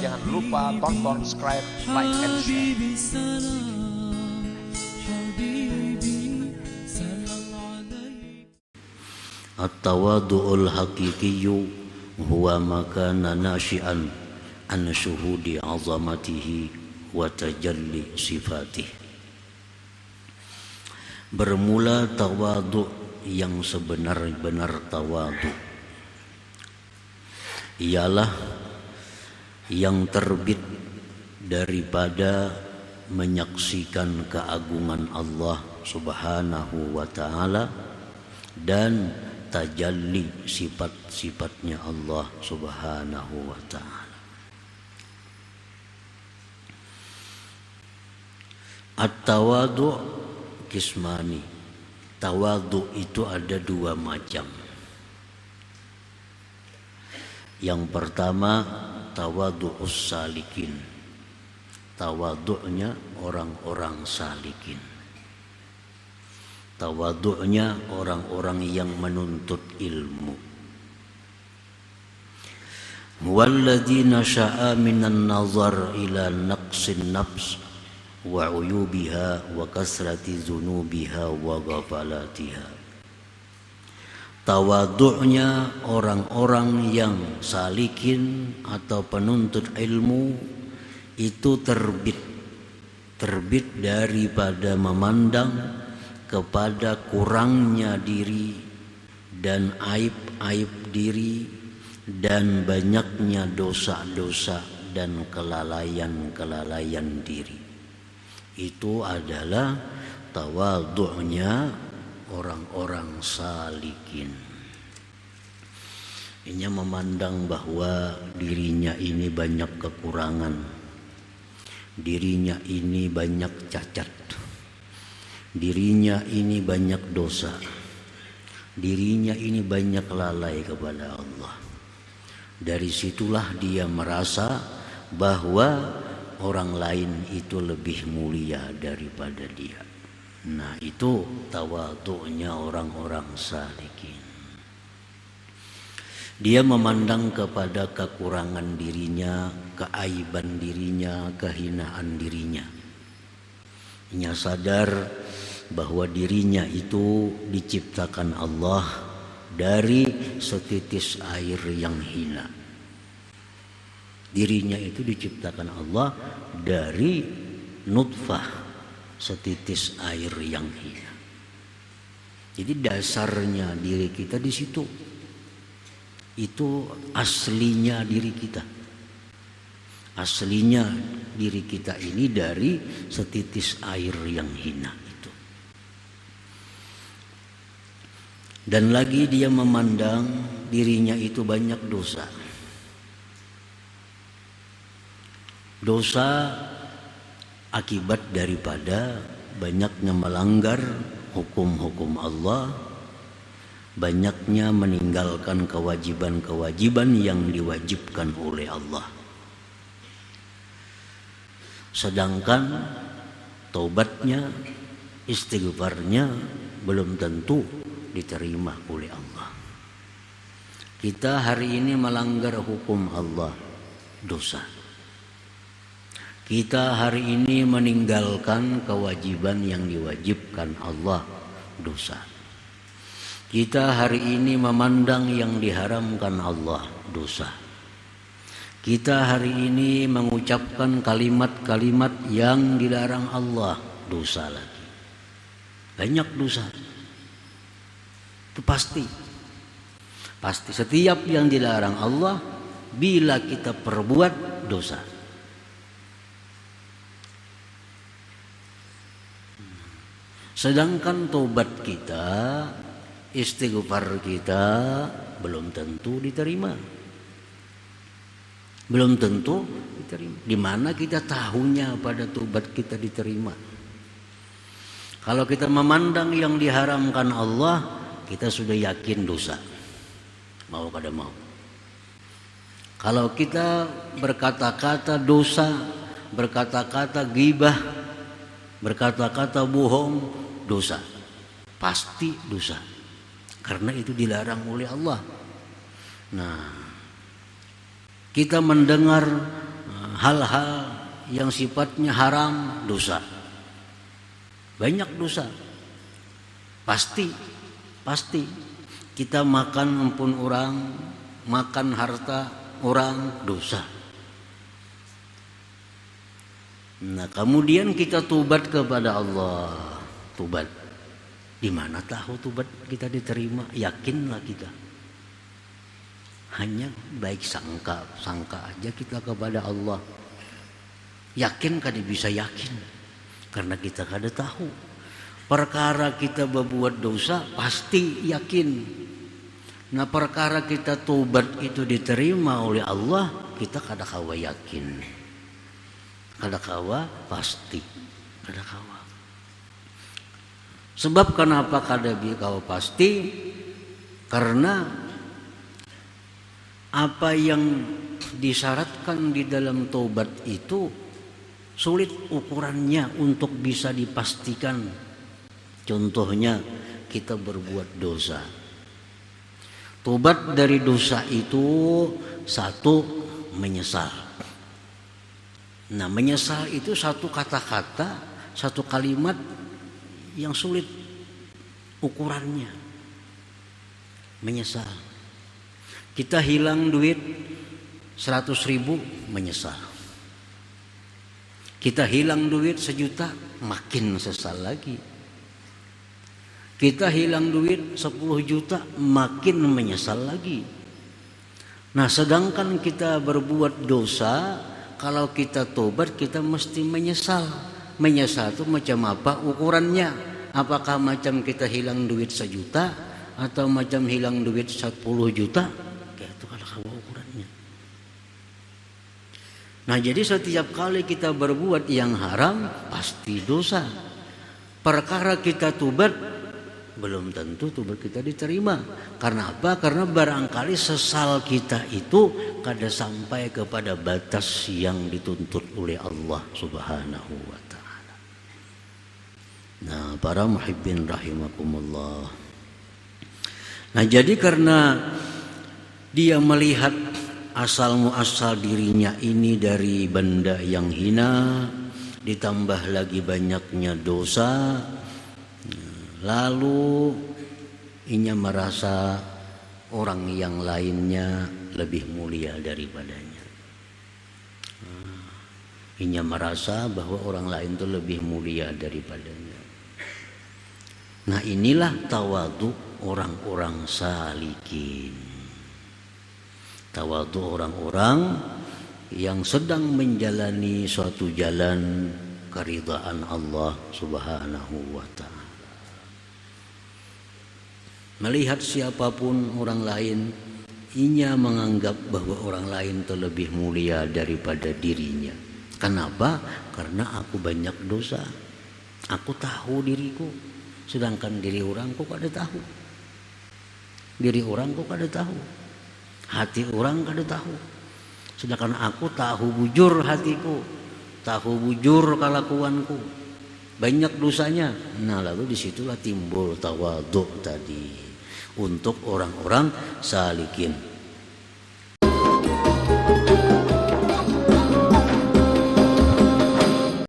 Jangan lupa tonton, subscribe, like, and share. At-tawadu'ul haqiqiyyu huwa makana nashi'an an syuhudi azamatihi wa tajalli sifatih. Bermula tawadu' yang sebenar-benar tawadu' ialah yang terbit daripada menyaksikan keagungan Allah Subhanahu wa ta'ala dan tajalli sifat-sifatnya Allah Subhanahu wa ta'ala. At-tawadu' kismani. Tawadu' itu ada dua macam. Yang pertama tawadu'us salikin. Tawadu'nya orang-orang salikin. Tawadu'nya orang-orang yang menuntut ilmu. Walladzi nasha'a minan nazar ila naqsin nafs wa uyubiha wa kasrati dzunubiha wa ghafalatiha. Tawadu'nya orang-orang yang salikin atau penuntut ilmu itu terbit daripada memandang kepada kurangnya diri dan aib-aib diri dan banyaknya dosa-dosa dan kelalaian-kelalaian diri. Itu adalah tawadhu'nya orang-orang salikin. Ini memandang bahwa dirinya ini banyak kekurangan, dirinya ini banyak cacat, dirinya ini banyak dosa, dirinya ini banyak lalai kepada Allah. Dari situlah dia merasa bahwa orang lain itu lebih mulia daripada dia. Nah, itu tawadhu'nya orang-orang salikin. Dia memandang kepada kekurangan dirinya, keaiban dirinya, kehinaan dirinya. Dia sadar bahwa dirinya itu diciptakan Allah dari setitis air yang hina. Dirinya itu diciptakan Allah dari nutfah, setitis air yang hina. Jadi dasarnya diri kita di situ. Itu aslinya diri kita. Aslinya diri kita ini dari setitis air yang hina itu. Dan lagi dia memandang dirinya itu banyak dosa. Dosa akibat daripada banyaknya melanggar hukum-hukum Allah, banyaknya meninggalkan kewajiban-kewajiban yang diwajibkan oleh Allah. Sedangkan taubatnya, istighfarnya belum tentu diterima oleh Allah. Kita hari ini melanggar hukum Allah, dosa. Kita hari ini meninggalkan kewajiban yang diwajibkan Allah, dosa. Kita hari ini memandang yang diharamkan Allah, dosa. Kita hari ini mengucapkan kalimat-kalimat yang dilarang Allah, dosa lagi. Banyak dosa. Itu pasti. Pasti setiap yang dilarang Allah, bila kita perbuat, dosa. Sedangkan tobat kita, istighfar kita belum tentu diterima. Belum tentu diterima. Di mana kita tahunya pada tobat kita diterima? Kalau kita memandang yang diharamkan Allah, kita sudah yakin dosa. Mau kada mau. Kalau kita berkata-kata dosa, berkata-kata ghibah, berkata-kata bohong, dosa, pasti dosa, karena itu dilarang oleh Allah. Nah, Kita mendengar hal-hal yang sifatnya haram, dosa. Banyak dosa. Pasti kita makan ampun orang, makan harta orang, dosa. Nah, kemudian kita tobat kepada Allah. Tobat. Di mana tahu tobat kita diterima? Yakinlah kita. Hanya baik sangka aja kita kepada Allah. Yakin kada bisa yakin, karena kita kada tahu. Perkara kita berbuat dosa pasti yakin. Nah, perkara kita tobat itu diterima oleh Allah, kita kada kawa yakin, kada kawa pasti, kada kawa. Sebab kenapa kada kawa pasti? Karena apa yang disyaratkan di dalam tobat itu sulit ukurannya untuk bisa dipastikan. Contohnya kita berbuat dosa. Tobat dari dosa itu satu, menyesal. Nah, menyesal itu satu kata-kata, satu kalimat yang sulit ukurannya. Menyesal. Kita hilang duit 100.000, menyesal. Kita hilang duit 1 juta, makin sesal lagi. Kita hilang duit 10 juta, makin menyesal lagi. Nah, sedangkan kita berbuat dosa, kalau kita tobat kita mesti menyesal. Menyesal itu macam apa ukurannya? Apakah macam kita hilang duit 1 juta atau macam hilang duit 10 juta? Itu kalau kawa ukurannya. Nah, jadi setiap kali kita berbuat yang haram pasti dosa. Perkara kita tobat belum tentu tobat kita diterima. Karena apa? Karena barangkali sesal kita itu kada sampai kepada batas yang dituntut oleh Allah Subhanahu wa taala. Nah, para muhibbin rahimakumullah. Nah, jadi karena dia melihat asal muasal dirinya ini dari benda yang hina, ditambah lagi banyaknya dosa, lalu inya merasa orang yang lainnya lebih mulia daripadanya. Inya merasa bahwa orang lain itu lebih mulia daripadanya. Nah, inilah tawadhu orang-orang salikin. Tawadhu orang-orang yang sedang menjalani suatu jalan keridhaan Allah Subhanahu wa taala. Melihat siapapun orang lain, inya menganggap bahwa orang lain itu lebih mulia daripada dirinya. Kenapa? Karena aku banyak dosa. Aku tahu diriku, sedangkan diri orang kok kada tahu. Diri orang kok kada tahu. Hati orang kada tahu. Sedangkan aku tahu bujur hatiku, tahu bujur kelakuanku, banyak dosanya. Nah, lalu disitulah timbul tawadhu tadi untuk orang-orang salikin.